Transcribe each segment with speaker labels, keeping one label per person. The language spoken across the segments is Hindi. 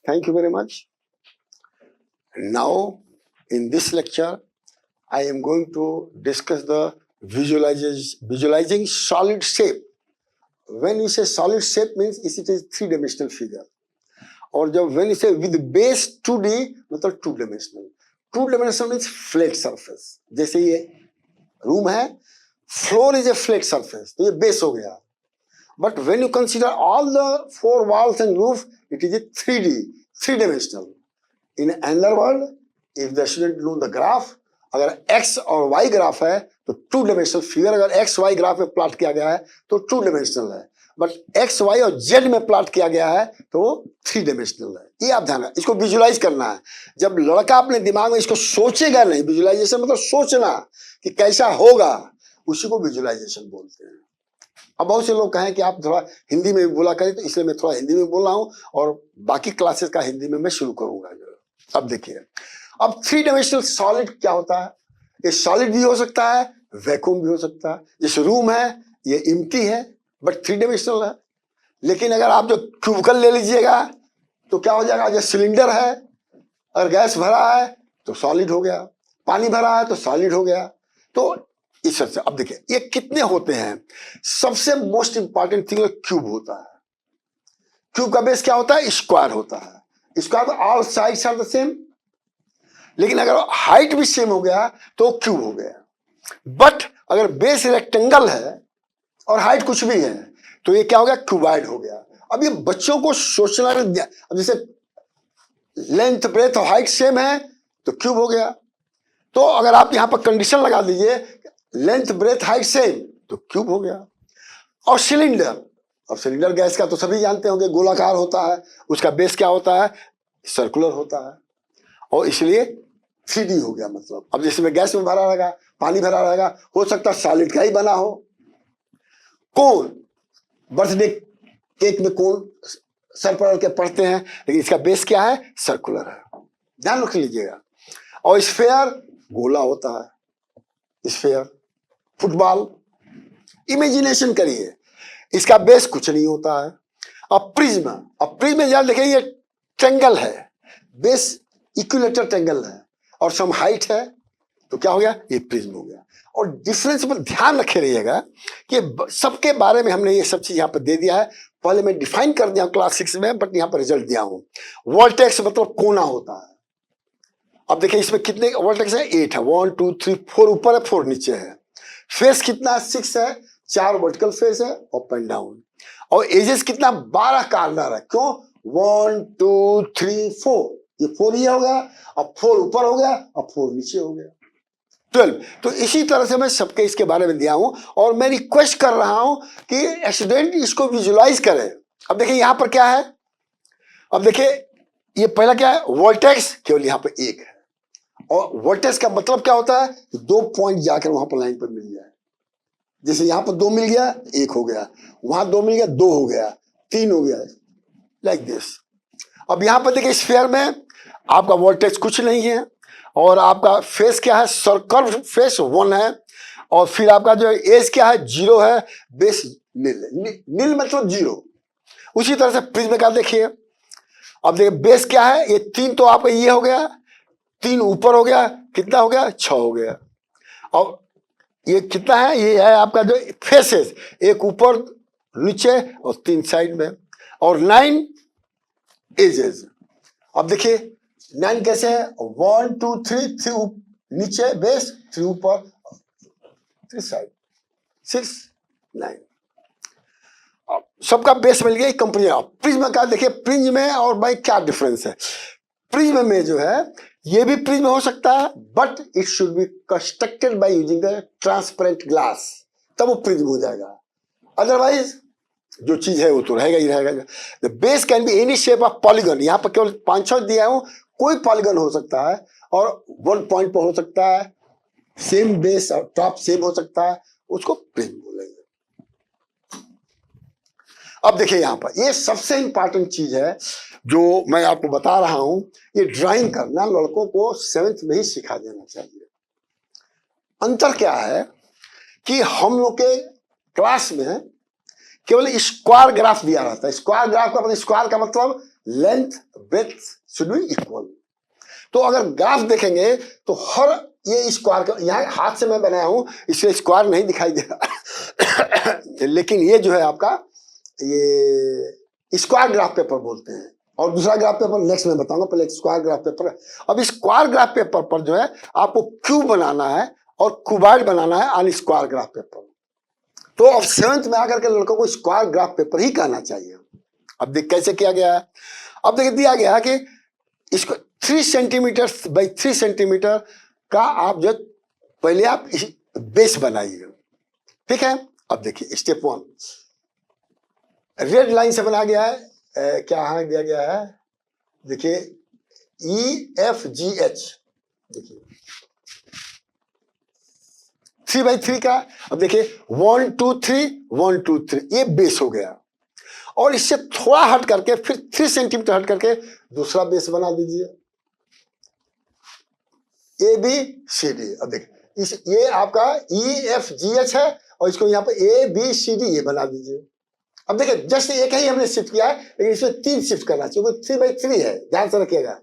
Speaker 1: Thank you very much. Now, in this lecture, I am going to discuss the visualizing solid shape. When you say solid shape means it is three-dimensional figure. और जब when you say with base 2D मतलब two dimensional. Two dimensional means flat surface. जैसे ये रूम है, floor is a flat surface, तो ये base हो गया. But when you consider all the four walls and roof, it is a 3D, three-dimensional. In another word, if the student know the graph, अगर x और y ग्राफ है तो टू डिमेंशनल फिगर अगर x y ग्राफ में प्लॉट किया गया है तो टू डिमेंशनल है, बट x y और z में प्लॉट किया गया है तो थ्री डिमेंशनल है. ये आप ध्यान रखना, इसको विजुलाइज करना है. जब लड़का अपने दिमाग में इसको सोचेगा नहीं, विजुलाइजेशन मतलब सोचना कि कैसा होगा, उसी को विजुलाइजेशन बोलते हैं. अब बहुत से लोग कहें कि आप थोड़ा हिंदी में बोला करें, तो इसलिए मैं थोड़ा हिंदी में बोल रहा हूँ और बाकी क्लासेस का हिंदी में मैं शुरू करूंगा. अब देखिए, अब थ्री डायमेंशनल सॉलिड क्या होता है. ये सॉलिड भी हो सकता है, वैक्यूम भी हो सकता है. जैसे रूम है, ये एम्प्टी है बट थ्री डायमेंशनल है. लेकिन अगर आप जो क्यूबिकल ले लीजिएगा तो क्या हो जाएगा, जो सिलेंडर है, अगर गैस भरा है तो सॉलिड हो गया, पानी भरा है तो सॉलिड हो गया. तो इस तरह से अब देखिए ये कितने होते हैं. सबसे मोस्ट इंपॉर्टेंट थिंग क्यूब होता है. क्यूब का बेस क्या होता है, स्क्वायर होता है. Square all sides are the same, लेकिन अगर हाइट भी सेम हो गया तो क्यूब हो गया. बट अगर बेस रेक्टेंगल है और हाइट कुछ भी है तो ये क्या हो गया, क्यूबाइड हो गया. अब ये बच्चों को सोचना, अब जैसे लेंथ ब्रेथ और हाइट सेम है तो क्यूब हो गया. तो अगर आप यहां पर कंडीशन लगा दीजिए लेंथ ब्रेथ हाइट सेम तो क्यूब हो गया. और सिलेंडर, अब सिलेंडर गैस का तो सभी जानते होंगे गोलाकार होता है, उसका बेस क्या होता है, सर्कुलर होता है, और इसलिए 3D हो गया. मतलब अब जिसमें गैस में भरा रहेगा, पानी भरा रहेगा, हो सकता है सॉलिड का ही बना हो. कोन, बर्थडे केक में कोन सर पर के पड़ते हैं, लेकिन इसका बेस क्या है, सर्कुलर है. ध्यान रख लीजिएगा. और स्फेयर गोला होता है, स्फेयर. फुटबॉल, इमेजिनेशन करिए, इसका बेस कुछ नहीं होता है. अब प्रिज्म यार देखिए, ये ट्रेंगल है, बेस इक्विलेटरल ट्रेंगल है और सम हाइट है, तो क्या हो गया, ये प्रिज्म हो गया. और डिफरेंस पर ध्यान रखे रहिएगा कि सबके बारे में हमने ये सब चीज यहाँ पर दे दिया है. पहले मैं डिफाइन कर दिया क्लास 6 में, बट यहाँ पर रिजल्ट दिया हूँ. वोल्टेक्स मतलब कोना होता है. अब देखिए इसमें कितने वोल्टेक्स है, 8 है. 1 2 3 4 ऊपर है, 4 नीचे है. फेस कितना है, 6 है. 4 वर्टिकल फेस है, अप एंड डाउन. और एजेस कितना, 12 कार्नर है. क्यों, 1 2 3 4, ये 4 ये हो गया, अब 4 ऊपर हो गया, अब 4 नीचे हो गया, 12. तो इसी तरह से मैं सबके इसके बारे में दिया हूं और मैं रिक्वेस्ट कर रहा हूं कि स्टूडेंट इसको विजुलाइज करें. अब देखिए यहां पर क्या है, अब देखिए ये पहला क्या है, वोल्टेक्स केवल यहां पर 1 है. और वोल्टेज का मतलब क्या होता है, 2 पॉइंट जाकर वहां पर लाइन पर मिल जाए. जैसे यहां पर 2 मिल गया, 1 हो गया, वहां 2 मिल गया, 2 हो गया, 3 हो गया, लाइक दिस. अब यहां पर देखिए स्फीयर में आपका वोल्टेज कुछ नहीं है और आपका फेस क्या है, सर्कल फेस 1 है, और फिर आपका जो एज क्या है, 0 है, बेस नील है. नील मतलब 0. उसी तरह से प्रिज्म का देखिए, अब देखिए बेस क्या है, ये 3 तो आपका ये हो गया, 3 ऊपर हो गया, कितना हो गया, 6 हो गया. और ये कितना है, ये है आपका जो फेसेस, एक ऊपर नीचे और 3 साइड में, और 9 एजेस. अब देखिए 9 कैसे है, 1 2 3 3 नीचे बेस, 3 ऊपर, 3 साइड, 6 9. सबका बेस मिल गया. कंपनी. प्रिज्म का देखिए, प्रिज्म में और भाई क्या डिफरेंस है. प्रिज्म में जो है, ये भी प्रिज्म हो सकता है, but it should be constructed by using the transparent glass, तब वो प्रिज्म हो जाएगा. अदरवाइज जो चीज है वो तो रहेगा ही रहेगा. The base can be any shape of polygon. यहाँ पर केवल 5-6 दिया हूं, कोई पॉलीगन हो सकता है और 1 पॉइंट पर हो सकता है, सेम बेस और टॉप सेम हो सकता है, उसको प्रिज्म बोलेंगे. अब देखिए यहां पर ये सबसे इंपॉर्टेंट चीज है जो मैं आपको बता रहा हूं. ये ड्राइंग करना लड़कों को 7th में ही सिखा देना चाहिए. अंतर क्या है कि हम लोग के क्लास में केवल स्क्वायर ग्राफ दिया रहता है। स्क्वायर ग्राफ का मतलब, स्क्वायर का मतलब length breadth should be equal. तो अगर ग्राफ देखेंगे तो हर ये स्क्वायर का, यहाँ हाथ से मैं बनाया हूं इसलिए स्क्वायर नहीं दिखाई दे रहा लेकिन ये जो है आपका ये स्क्वायर ग्राफ पेपर बोलते हैं। और दूसरा ग्राफ पेपर नेक्स्ट में बताऊंगा, पहले स्क्वायर ग्राफ पेपर है। अब स्क्वायर ग्राफ पेपर पर जो है आपको क्यूब बनाना है और क्यूबॉइड बनाना है ऑन स्क्वायर ग्राफ पेपर। तो अब 7th में आकर के लड़कों को स्क्वायर ग्राफ पेपर ही कहना चाहिए। अब देख कैसे किया गया है। अब देखिए दिया गया है कि इसको 3 सेंटीमीटर बाई 3 सेंटीमीटर का आप जो पहले आप बेस बनाइए, ठीक है। अब देखिए स्टेप 1 रेड लाइन से बना गया है, क्या यहाँ दिया गया है, देखिए EFGH, देखिए 3x3 का। अब देखिए 1 2 3 1 2 3 ये बेस हो गया। और इससे थोड़ा हट करके फिर 3 सेंटीमीटर हट करके दूसरा बेस बना दीजिए ABCD। अब देखिए इस ये आपका EFGH है और इसको यहाँ पे ABCD ये बना दीजिए। अब देखिए जस्ट एक ही हमने शिफ्ट किया है, लेकिन इसमें 3 शिफ्ट करना चाहिए, 3x3 है, ध्यान से रखिएगा।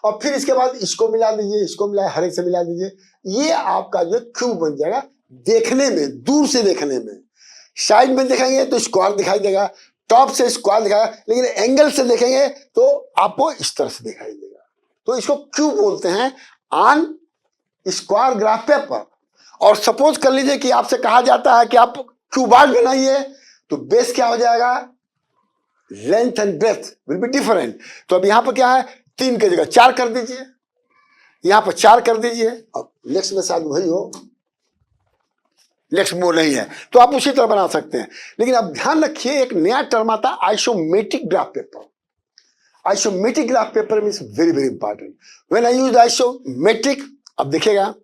Speaker 1: और फिर इसके बाद इसको मिला दीजिए, इसको मिला हरे से मिला दीजिए, ये आपका जो क्यूब बन जाएगा। देखने में, दूर से देखने में, साइड में देखेंगे तो स्क्वायर दिखाई देगा, टॉप से स्क्वायर दिखाएगा, लेकिन एंगल से देखेंगे तो आपको इस तरह से दिखाई देगा। तो इसको क्यूब बोलते हैं ऑन स्क्वायर ग्राफ पेपर। और सपोज कर लीजिए कि आपसे कहा जाता है कि आप क्यूबॉइड बनाइए, तो बेस क्या हो जाएगा, length and breadth will be different. तो अब यहां पर क्या है, 3 की जगह 4 कर दीजिए, यहां पर 4 कर दीजिए। अब नेक्स्ट में शायद वही हो, नेक्स्ट वो नहीं है तो आप उसी तरह बना सकते हैं। लेकिन अब ध्यान रखिए एक नया टर्म आता है isometric graph paper. Isometric graph paper means very very important when I use isometric. अब देखिएगा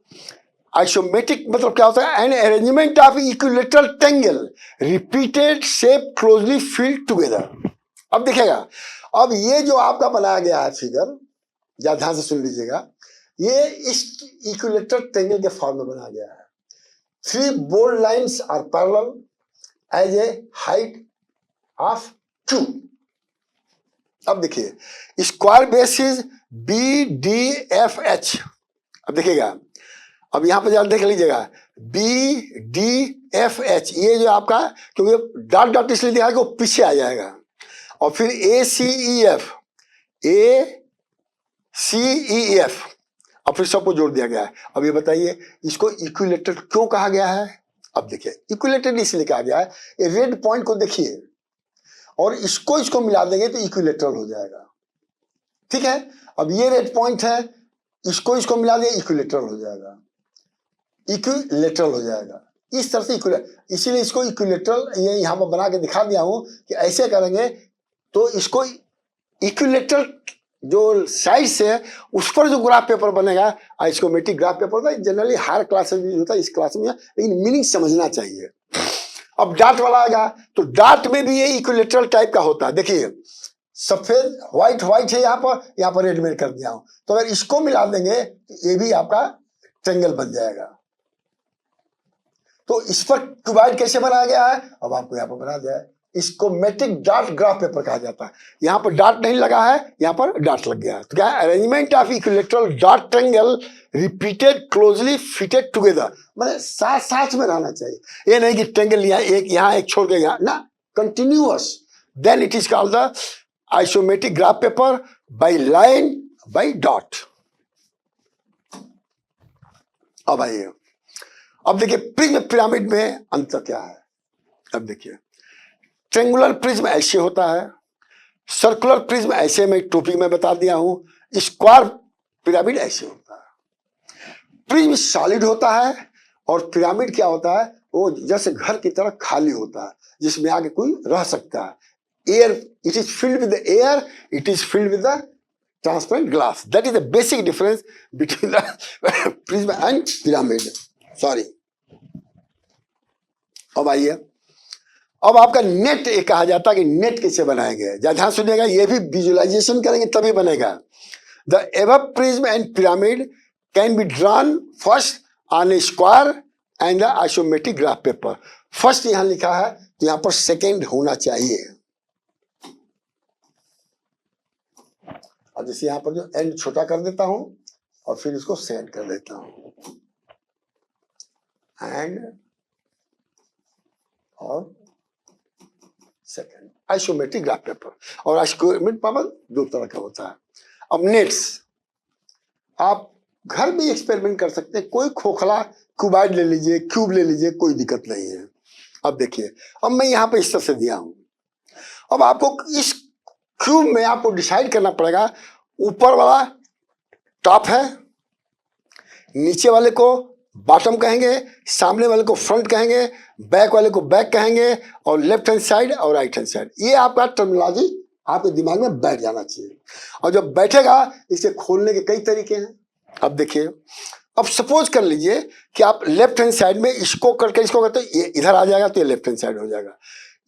Speaker 1: आइसोमेट्रिक मतलब क्या होता है, an arrangement of equilateral triangle repeated shape closely field together. अब देखिएगा, अब ये जो आपका बनाया गया है फिगर, या ध्यान से सुन लीजिएगा, ये इस इक्विलेटरल ट्रायंगल के फॉर्म में बनाया गया है। 3 bold lines are parallel as a height of 2। अब देखिए स्क्वायर बेस इज BDFH। अब देखिएगा, अब यहां पर जरा देख लीजिएगा BDFH, ये जो आपका, क्योंकि डॉट डॉट इसलिए दिखा कि वो पीछे आ जाएगा। और फिर ACEF, और फिर सबको जोड़ दिया गया है। अब ये बताइए इसको इक्विलेटरल क्यों कहा गया है। अब देखिए इक्विलेटरल इसलिए कहा गया है, ये रेड पॉइंट को देखिए और इसको मिला देंगे तो इक्विलेटरल हो जाएगा, ठीक है। अब ये रेड पॉइंट है, इसको मिला दिया इक्विलेटरल हो जाएगा, इक्विलेटरल हो जाएगा। इस तरह से इसीलिए इसको इक्विलेटरल ये यहाँ पर बना के दिखा दिया हूं कि ऐसे करेंगे तो इसको इक्विलेटरल जो साइड से है उस पर जो ग्राफ पेपर बनेगा आइसोमेट्रिक ग्राफ पेपर होता है। जनरली हर क्लास में यूज होता है, इस क्लास में, लेकिन मीनिंग समझना चाहिए। अब डार्ट वाला आएगा तो डार्ट में भी ये इक्विलेटरल टाइप का होता है। देखिए सफेद व्हाइट है, यहाँ पर रेड में कर दिया हूं, तो अगर इसको मिला देंगे तो ये भी आपका ट्रायंगल बन जाएगा। तो इस पर क्यूबॉइड कैसे बनाया गया है, अब आपको यहाँ पर बना दिया है। इसको मेट्रिक डॉट ग्राफ पेपर कहा जाता है। यहां पर डॉट नहीं लगा है, यहां पर डॉट लग गया है। तो क्या है, arrangement of equilateral dot triangle repeated closely fitted together, मतलब साथ साथ में रहना चाहिए। ये नहीं कि ट्रायंगल यहां एक छोड़ के यहां ना, continuous, then it is called the isometric graph paper by line by dot. अब आइए, अब देखिए प्रिज्म पिरामिड में अंतर क्या है। अब देखिए ट्रेंगुलर प्रिज्म ऐसे होता है, सर्कुलर प्रिज्म ऐसे, मैं टॉपिक में बता दिया हूं, स्क्वायर पिरामिड ऐसे होता है। प्रिज्म सॉलिड होता है और पिरामिड क्या होता है, वो जैसे घर की तरह खाली होता है जिसमें आगे कोई रह सकता है। Air, it is filled with air, it is filled with the transparent glass. That is the basic difference between the prism and pyramid. Sorry. अब आइए, अब आपका नेट ये कहा जाता है कि नेट कैसे बनाएंगे, ध्यान सुनिएगा, ये भी विजुअलाइजेशन करेंगे तभी बनेगा। The above prism and pyramid can be drawn first on A square and the isometric graph paper. First यहां लिखा है तो यहां पर सेकेंड होना चाहिए। अब जैसे यहां पर जो एंड छोटा कर देता हूं और फिर इसको सेंड कर देता हूं, एंड और सेकेंड। आइसोमेट्रिक ग्राफ पेपर, और आइसोमेट्रिक पेपर दो तरह का होता है। अब नेट्स आप घर में एक्सपेरिमेंट कर सकते हैं, कोई खोखला क्यूबाइड ले लीजिए, क्यूब ले लीजिए, कोई दिक्कत नहीं है। अब देखिए, अब मैं यहाँ पे इस तरह से दिया हूं। अब आपको इस क्यूब में आपको डिसाइड करना पड़ेगा, ऊपर वाला टॉप है, नीचे वाले को बॉटम कहेंगे, सामने वाले को फ्रंट कहेंगे, बैक वाले को बैक कहेंगे, और लेफ्ट हैंड साइड और राइट हैंड साइड। ये आपका टर्मिनोलॉजी आपके दिमाग में बैठ जाना चाहिए। और जब बैठेगा, इसे खोलने के कई तरीके हैं। अब देखिए, अब सपोज कर लीजिए कि आप लेफ्ट हैंड साइड में इसको करके इसको करते, ये इधर आ जाएगा तो ये लेफ्ट हैंड साइड हो जाएगा।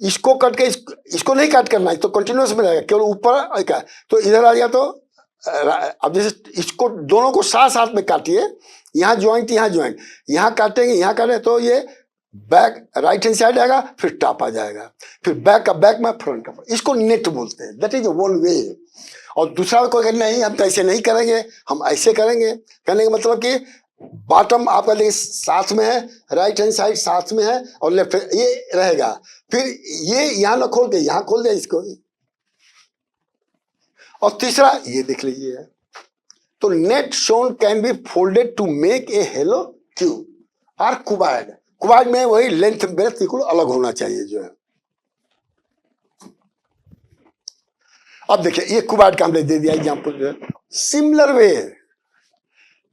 Speaker 1: इसको कट के इसको नहीं काट करना है तो कंटिन्यूस में रहेगा, केवल ऊपर का तो इधर आ गया। तो अब जैसे इसको दोनों को साथ साथ में काटिए, यहाँ ज्वाइंट यहाँ ज्वाइंट, यहाँ काटेंगे यहाँ काटें तो ये बैक राइट हैंड साइड आएगा, फिर टॉप आ जाएगा, फिर बैक का बैक में फ्रंट का। इसको नेट बोलते हैं, दैट इज वन वे। और दूसरा कोई कहना नहीं, हम तो ऐसे नहीं करेंगे, हम ऐसे करेंगे। कहने का मतलब कि बॉटम आपका देखिए साथ में है, राइट हैंड साइड साथ में है, और लेफ्ट ये रहेगा। फिर ये यहाँ ना खोल के यहाँ खोल दिया इसको। और तीसरा ये देख लीजिए, तो net shown can be folded to make a hollow cube और क्यूबाइड। क्यूबाइड में वही लेंथ ब्रेथ बिल्कुल अलग होना चाहिए जो है। अब देखिए, ये क्यूबाइड का हमने दे दिया एग्जांपल, सिमिलर वे,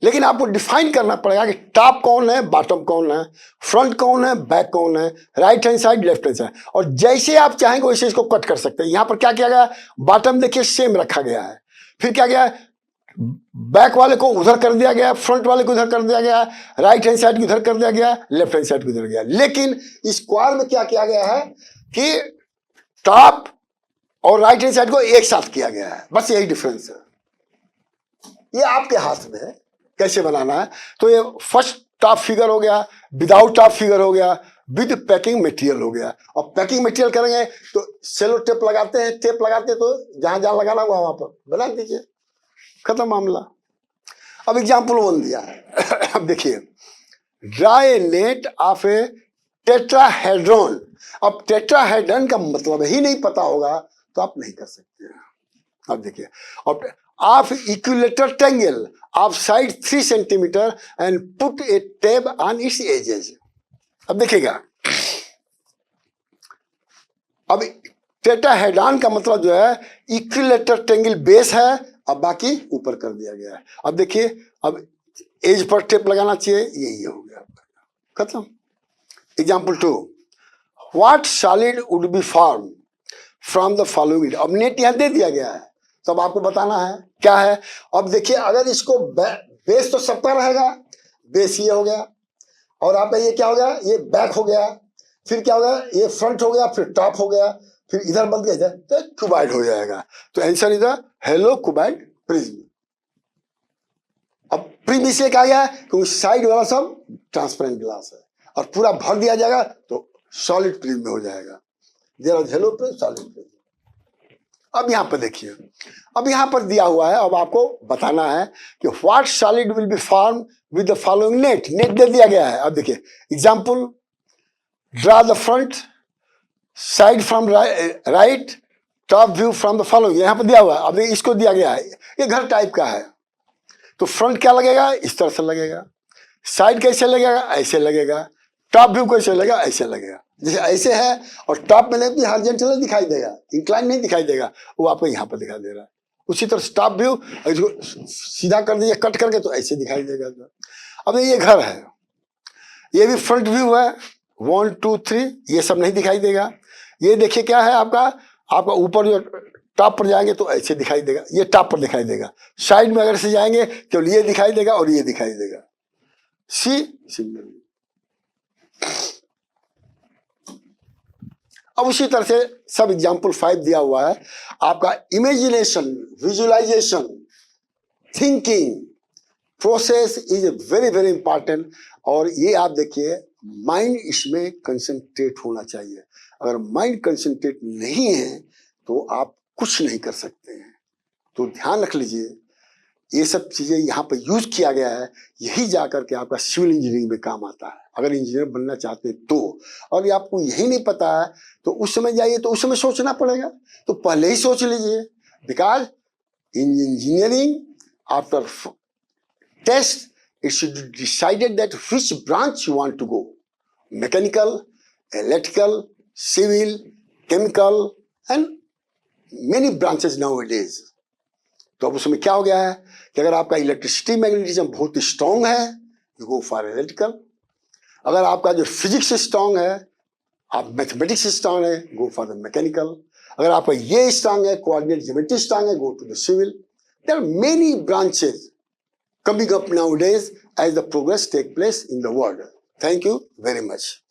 Speaker 1: लेकिन आपको डिफाइन करना पड़ेगा कि टॉप कौन है, बॉटम कौन है, फ्रंट कौन है, बैक कौन है, right hand side, left hand side. और जैसे आप चाहेंगे वैसे इसको कट कर सकते हैं। यहां पर क्या किया गया, बॉटम देखिए सेम रखा गया है, फिर क्या गया, बैक वाले को उधर कर दिया गया, फ्रंट वाले को इधर कर दिया गया, राइट हैंड साइड को इधर कर दिया गया, लेफ्ट हैंड साइड को इधर गया। लेकिन स्क्वायर में क्या किया गया है कि टॉप और राइट हैंड साइड को एक साथ किया गया है, बस यही डिफरेंस है। ये आपके हाथ में है कैसे बनाना है। तो ये फर्स्ट टॉप फिगर हो गया, विदाउट टॉप फिगर हो गया, विद पैकिंग मटेरियल हो गया। और पैकिंग मटेरियल करेंगे तो सेलो टेप लगाते हैं, टेप लगाते हैं तो जहां जहां लगाना होगा वहां पर बना दीजिए, खत्म मामला। अब एग्जाम्पल 1 दिया है। अब देखिए, draw a net of A tetrahedron. अब टेट्राहेड्रॉन का मतलब ही नहीं पता होगा तो आप नहीं कर सकते हैं। अब देखिए, of equilateral triangle of side 3 centimetre and put a tape on its edges. अब देखिएगा, अब टेट्राहेड्रॉन का मतलब जो है इक्विलेटर ट्रायंगल बेस है, अब बाकी ऊपर कर दिया गया है। अब देखिए, अब एज पर टेप लगाना चाहिए, यही हो गया, खत्म। Example 2, what solid would be form from the following. अब नेट यहां दे दिया गया है, तो अब आपको बताना है क्या है। अब देखिए, अगर इसको बेस तो सबका रहेगा, बेस ये हो गया, और आपका ये क्या हो गया, ये बैक हो गया, फिर क्या हो गया, ये फ्रंट हो गया, फिर टॉप हो गया, फिर इधर बंद गया तो क्यूबाइड हो जाएगा। तो answer is hello cuboid prism. अब प्रिज्म इसलिए कहा गया क्योंकि साइड वाला सब ट्रांसपेरेंट ग्लास है, और पूरा भर दिया जाएगा तो सॉलिड प्रिज्म में हो जाएगा। There is hollow prism, solid prism. अब यहां पर देखिए, अब यहां पर दिया हुआ है, अब आपको बताना है कि what solid will be form with the following net. Net दे दिया गया है। अब देखिए example, draw the front side from right, top view from the following. यहां पर दिया हुआ है, अब इसको दिया गया है, ये घर टाइप का है, तो फ्रंट क्या लगेगा, इस तरह से लगेगा, साइड कैसे लगेगा, ऐसे लगेगा, टॉप व्यू कैसे लगेगा, ऐसे लगेगा। जैसे ऐसे है और टॉप में नहीं हॉरिजॉन्टल दिखाई देगा, इंक्लाइन नहीं दिखाई देगा, वो आपको यहाँ पर दिखाई दे रहा है। उसी तरह टॉप व्यू इसको सीधा कर दीजिए कट करके तो ऐसे दिखाई देगा। अब ये घर है, ये भी फ्रंट व्यू है, 1 2 3, ये सब नहीं दिखाई देगा। ये देखिए क्या है, आपका ऊपर जो टॉप पर जाएंगे तो ऐसे दिखाई देगा, ये टॉप पर दिखाई देगा। साइड में अगर से जाएंगे तो ये दिखाई देगा और ये दिखाई देगा। सिमिलर। अब उसी तरह से सब एग्जाम्पल 5 दिया हुआ है। आपका imagination, visualisation, thinking process is very very important. और ये आप देखिए माइंड इसमें कंसंट्रेट होना चाहिए। अगर माइंड कंसंट्रेट नहीं है तो आप कुछ नहीं कर सकते हैं। तो ध्यान रख लीजिए, ये सब चीजें यहाँ पर यूज किया गया है, यही जाकर के आपका सिविल इंजीनियरिंग में काम आता है अगर इंजीनियर बनना चाहते हैं तो। और ये आपको यही नहीं पता है तो उस समय जाइए तो उस समय सोचना पड़ेगा, तो पहले ही सोच लीजिए। Because in engineering after test it should be decided that which branch you want to go, mechanical, electrical, civil, chemical and many branches nowadays। तो अब उसमें क्या हो गया है कि अगर आपका इलेक्ट्रिसिटी मैग्नेटिज्म बहुत स्ट्रांग है यू गो फॉर इलेक्ट्रिकल, अगर आपका जो फिजिक्स स्ट्रांग है, आप मैथमेटिक्स स्ट्रांग है, गो फॉर द मैकेनिकल, अगर आपका ये स्ट्रांग है, कोऑर्डिनेट ज्योमेट्री स्ट्रांग है, go to the civil. There are many branches coming up nowadays as the progress take place in the world. Thank you very much.